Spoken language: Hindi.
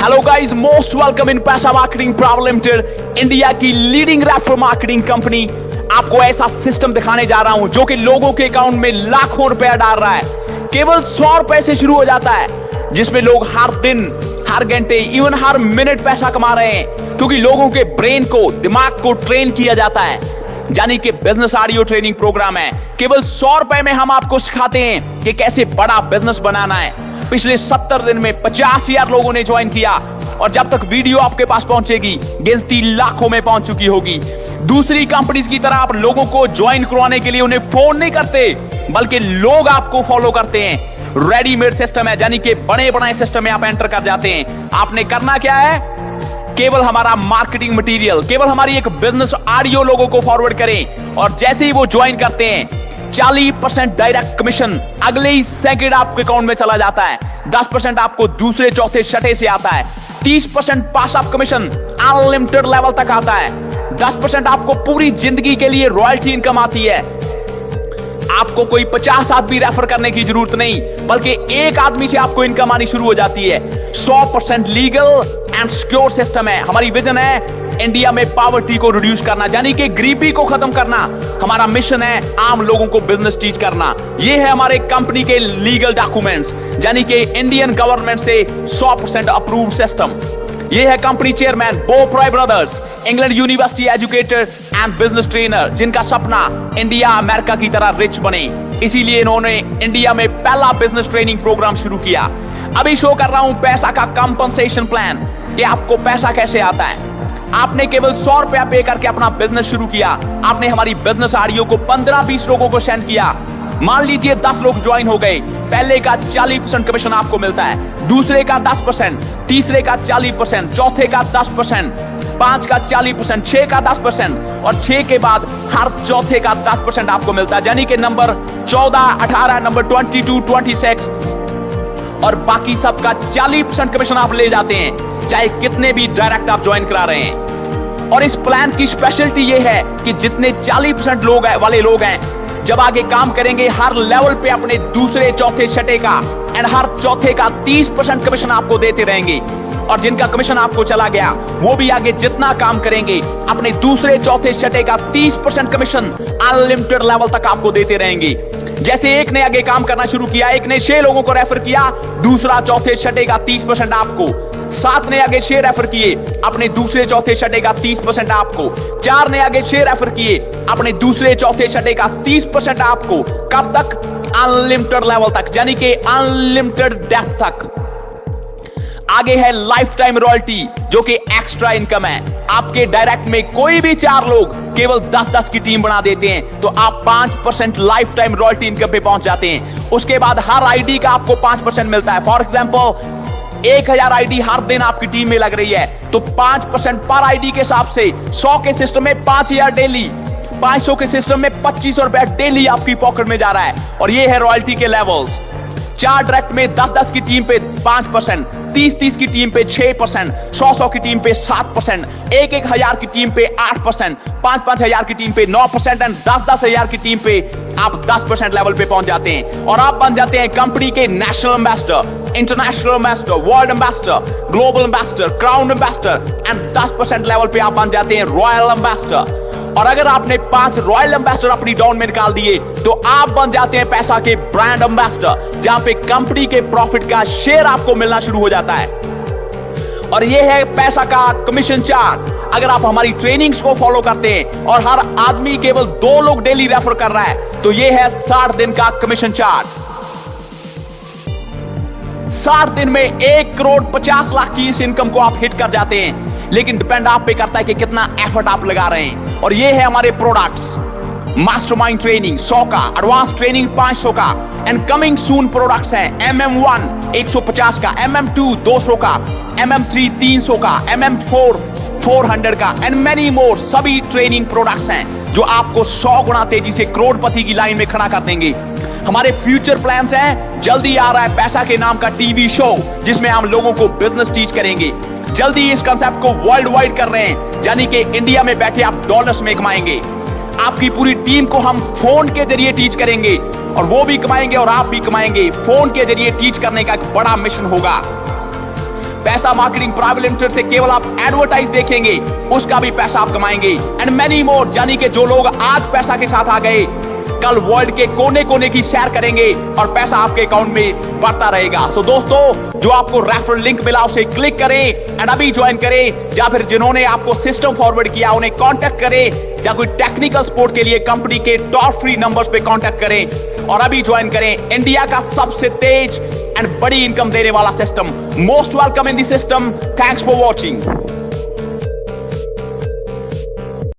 Hello guys, most welcome in पैसा मार्केटिंग प्राइवेट लिमिटेड, इंडिया की लीडिंग रेफरल मार्केटिंग कंपनी। आपको ऐसा सिस्टम दिखाने जा रहा हूं जो कि लोगों के अकाउंट में लाखों रुपया डाल रहा है। केवल 100 रुपए से शुरू हो जाता है, जिसमें लोग हर दिन, हर घंटे, इवन हर मिनट पैसा कमा रहे हैं, क्योंकि लोगों के ब्रेन को, दिमाग को ट्रेन किया जाता है। यानी कि बिजनेस ऑडियो ट्रेनिंग प्रोग्राम है। केवल 100 रुपए में हम आपको सिखाते हैं कि कैसे बड़ा बिजनेस बनाना है। पिछले 70 दिन में 50,000 लोगों ने ज्वाइन किया, और जब तक वीडियो आपके पास पहुंचेगी गिनती लाखों में पहुंच चुकी होगी। दूसरी कंपनीज की तरह आप लोगों को ज्वाइन करवाने के लिए उन्हें फोन नहीं करते, बल्कि लोग आपको फॉलो करते हैं। रेडीमेड सिस्टम है, यानी कि बड़े बड़े सिस्टम में आप एंटर कर जाते हैं। आपने करना क्या है? केवल हमारा मार्केटिंग मटेरियल, केवल हमारी एक बिजनेस ऑडियो लोगों को फॉरवर्ड करें, और जैसे ही वो ज्वाइन करते हैं 40% डायरेक्ट कमीशन अगले ही सेकंड आपके अकाउंट में चला जाता है। 10% आपको दूसरे, चौथे, छठे से आता है। 30% पास अप कमीशन अनलिमिटेड लेवल तक आता है। 10% आपको पूरी जिंदगी के लिए रॉयल्टी इनकम आती है। आपको कोई 50 आदमी रेफर करने की जरूरत नहीं, बल्कि एक आदमी से आपको इनकम आनी शुरू हो जाती है। 100% लीगल एंड सिक्योर सिस्टम है। हमारी विजन है इंडिया में पॉवर्टी को रिड्यूस करना, यानी कि गरीबी को खत्म करना। हमारा मिशन है आम लोगों को बिजनेस टीच करना। यह है हमारे कंपनी के लीगल डॉक्यूमेंट्स, यानी कि इंडियन गवर्नमेंट से 100% अप्रूव्ड सिस्टम। यह है कंपनी चेयरमैन बो fry brothers, England university educator and business trainer, जिनका सपना इंडिया अमेरिका की तरह रिच बने। इसीलिए इन्होंने इंडिया में पहला बिजनेस ट्रेनिंग प्रोग्राम शुरू किया। अभी शो कर रहा हूं पैसा का कंपनसेशन प्लान, कि आपको पैसा कैसे आता है। आपने केवल 100 रुपया पे करके अपना बिजनेस शुरू किया। आपने हमारी बिजनेस ऑडियो को 15-20 लोगों को सेंड किया। मान लीजिए 10 लोग ज्वाइन हो गए। पहले का 40% कमीशन आपको मिलता है, दूसरे का 10%, तीसरे का 40%, चौथे का 10%, 5 का 40%, 6 का 10%, और 6 के बाद हर चौथे का 10% आपको मिलता है। यानी कि नंबर 14, 18, नंबर 22, 26 और बाकी सबका 40% कमीशन आप ले जाते हैं, चाहे कितने भी डायरेक्ट आप ज्वाइन करा रहे हैं। और इस प्लान की स्पेशलिटी ये है कि जितने 40% लोग वाले लोग हैं, जब आगे काम करेंगे हर लेवल पे अपने दूसरे, चौथे, छठे का एंड हर चौथे का 30% कमीशन आपको देते रहेंगे। और जिनका कमीशन आपको चला गया वो भी आगे जितना काम करेंगे अपने दूसरे, चौथे, छठे का 30% कमीशन अनलिमिटेड लेवल तक आपको देते रहेंगे। जैसे एक ने आगे काम करना शुरू किया, एक ने 6 लोगों को रेफर किया, दूसरा, चौथे, छठे का 30% आपको। 7 ने आगे 6 रेफर किए, अपने दूसरे, चौथे, छठे का 30% आपको। 4 ने आगे 6 रेफर किए, अपने दूसरे, चौथे, छठे का 30% आपको। कब तक? अनलिमिटेड लेवल तक, यानी कि अनलिमिटेड डेप्थ तक। आगे है लाइफ टाइम रॉयल्टी, जो कि एक्स्ट्रा इनकम है। आपके डायरेक्ट में कोई भी 4 लोग केवल 10-10 की टीम बना देते हैं, तो आप 5% लाइफ टाइम रॉयल्टी इनकम पे पहुंच जाते हैं। उसके बाद हर आईडी का आपको 5% मिलता है। फॉर एग्जाम्पल 1000 आईडी हर दिन आपकी टीम में लग रही है, तो 5% पर आईडी के हिसाब से 100 के सिस्टम में 5000 डेली, 500 के सिस्टम में 2500 रुपया डेली आपकी पॉकेट में जा रहा है। और ये है रॉयल्टी के लेवल्स। 4 डायरेक्ट में 10-10 की टीम पे 5%, 30-30 की टीम पे 6%, 100-100 की टीम पे 7%, 1-1000 की टीम पे 8%, 5-5 हजार की टीम पे 9% एंड 10-10 हजार की टीम पे आप 10% लेवल पे पहुंच जाते हैं। और आप बन जाते हैं कंपनी के national ambassador, international ambassador, world ambassador, global ambassador, crown ambassador and 10% level पे आप बन जाते हैं रॉयल एम्बेसडर। और अगर आपने 5 रॉयल एम्बेसडर अपनी डाउन में निकाल दिए, तो आप बन जाते हैं पैसा के ब्रांड एम्बेसडर, जहां पे कंपनी के प्रॉफिट का शेयर आपको मिलना शुरू हो जाता है। और यह है पैसा का कमीशन चार्ट। अगर आप हमारी ट्रेनिंग्स को फॉलो करते हैं और हर आदमी केवल 2 लोग डेली रेफर कर रहा है, तो यह है 60 दिन का कमीशन चार्ट। 60 दिन में 1 करोड़ 50 लाख की इस इनकम को आप हिट कर जाते हैं। लेकिन डिपेंड आप पे करता है कि कितना एफर्ट आप लगा रहे हैं। और ये है हमारे प्रोडक्ट्स। मास्टरमाइंड ट्रेनिंग 100 का, एडवांस ट्रेनिंग 500 का एंड कमिंग सून प्रोडक्ट्स हैं। MM1 150 का, MM2 200 का, MM3 300 का, MM4 400 का एंड मेनी मोर। सभी ट्रेनिंग प्रोडक्ट्स हैं जो आपको 100 गुना तेजी से करोड़पति की लाइन में खड़ा कर देंगे। हमारे फ्यूचर प्लान्स हैं। जल्दी आ रहा है पैसा के नाम का टीवी शो, जिसमें हम लोगों को बिजनेस टीच करेंगे। जल्दी इस कंसेप्ट को वर्ल्ड वाइड कर रहे हैं, यानी कि इंडिया में बैठे आप डॉलर्स में कमाएंगे। आपकी पूरी टीम को हम फोन के जरिए टीच करेंगे, और वो भी कमाएंगे और आप भी कमाएंगे। फोन के जरिए टीच करने का एक बड़ा मिशन होगा। पैसा मार्केटिंग प्राइवेट लिमिटेड से केवल आप एडवर्टाइज देखेंगे, उसका भी पैसा आप कमाएंगे। एंड मैनी मोर, यानी कि जो लोग आज पैसा के साथ आ गए, कल वर्ल्ड के कोने कोने की सैर करेंगे और पैसा आपके अकाउंट में बढ़ता रहेगा। सो दोस्तों, जो आपको रेफरल लिंक मिला उसे क्लिक करें एंड अभी ज्वाइन करें, या फिर जिन्होंने आपको सिस्टम फॉरवर्ड किया उन्हें कांटेक्ट करें, या कोई टेक्निकल सपोर्ट के लिए कंपनी के टॉप फ्री नंबर्स पे कांटेक्ट करें और अभी ज्वाइन करें इंडिया का सबसे तेज एंड बड़ी इनकम देने वाला system. Most welcome in the system. Thanks for watching.